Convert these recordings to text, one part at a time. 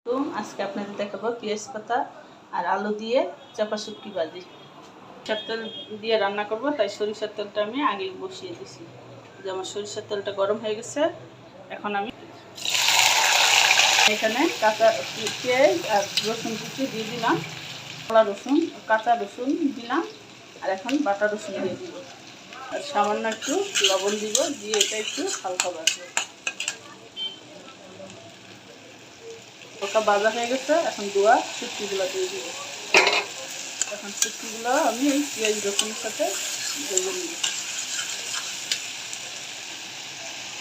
তো আজকে আপনাদের দেখাবো পেঁয়াজ পাতা আর আলু দিয়ে চাপা শুটকি ভাজি। সরিষার তেল দিয়ে রান্না করব, তাই সরিষার তেলটা আমি আগে বসিয়ে দিছি। যে আমার সরিষার তেলটা গরম হয়ে গেছে, এখন আমি এখানে কাঁচা পেঁয়াজ আর রসুন কুচি দিয়ে দিলাম, কলা রসুন কাঁচা রসুন দিলাম, আর এখন বাটা রসুন দিয়ে দিব, আর সামান্য একটু লবণ দিব, দিয়ে এটা একটু হালকা ভাজবো। ওটা ভাজা হয়ে গেছে, এখন ধোয়া শুটকিগুলো দিয়ে দিব। এখন শুটকিগুলো আমি এই পেঁয়াজ রসুনের সাথে ভেজে নিব।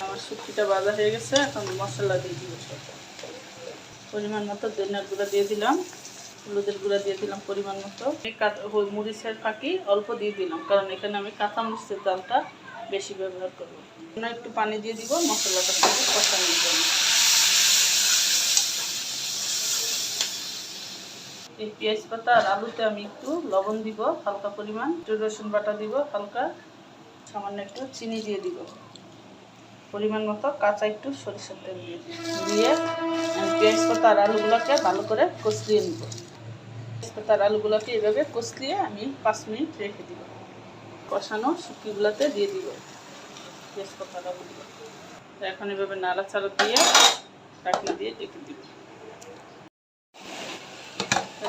আমার শুটকিটা ভাজা হয়ে গেছে, এখন মশলা দিয়ে দিব। পরিমাণ মতো ধনিয়ার গুঁড়া দিয়ে দিলাম, হলুদের গুঁড়া দিয়ে দিলাম পরিমাণ মতো। মরিচের ফাঁকি অল্প দিয়ে দিলাম, কারণ এখানে আমি কাঁচা মরিচের ডালটা বেশি ব্যবহার করবো। একটু পানি দিয়ে দিব মশলাটা কষানোর জন্য। এই পেঁয়াজ পাতা আর আলুতে আমি একটু লবণ দিব হালকা পরিমাণ, একটু রসুন বাটা দিব হালকা, সামান্য একটু চিনি দিয়ে দিব, পরিমাণ মতো কাঁচা একটু সরিষার তেল দিয়ে দিব। দিয়ে পেঁয়াজ পাতা আর আলুগুলোকে ভালো করে কষলিয়ে নিব। পেঁয়াজ পাতা আর আলুগুলোকে এইভাবে কষলিয়ে আমি 5 মিনিট রেখে দিব। কষানো শুটকিগুলোতে দিয়ে দিব পেঁয়াজ পাতা আর আলুগুলো। এখন এভাবে নাড়াচাড়া দিয়ে ঢাকনা দিয়ে ঢেকে দিব।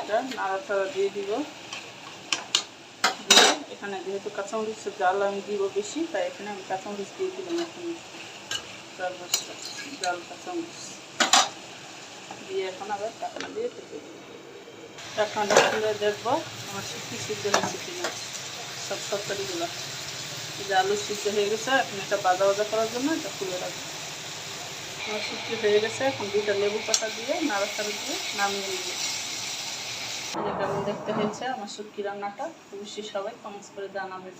এটা নাড়াচাড়া দিয়ে দিব। দিয়ে এখানে যেহেতু কাঁচামরিচের জাল আমি দিব বেশি, তাই এখানে আমি কাঁচামরিচ দিয়ে দিলাম। এখন জাল কাঁচামরিচ দিয়ে এখন আবার ঢাকনা দিয়ে ঢেকে দিব। ঢাকনাটা খুলে দেখবো আমার শুটকি সিদ্ধ হয়েছে কিনা, সব তরকারিগুলো। যে আলু সিদ্ধ হয়ে গেছে, এখন এটা ভাজা ভাজা করার জন্য এটা খুলে রাখবো। আমার শুটকি হয়ে গেছে, এখন 2টা লেবু পাতা দিয়ে নাড়াচাড়া দিয়ে নামিয়ে নিব। কেমন দেখতে হয়েছে আমার শুটকি রান্নাটা, অবশ্যই সবাই কমেন্টস করে জানাবেন।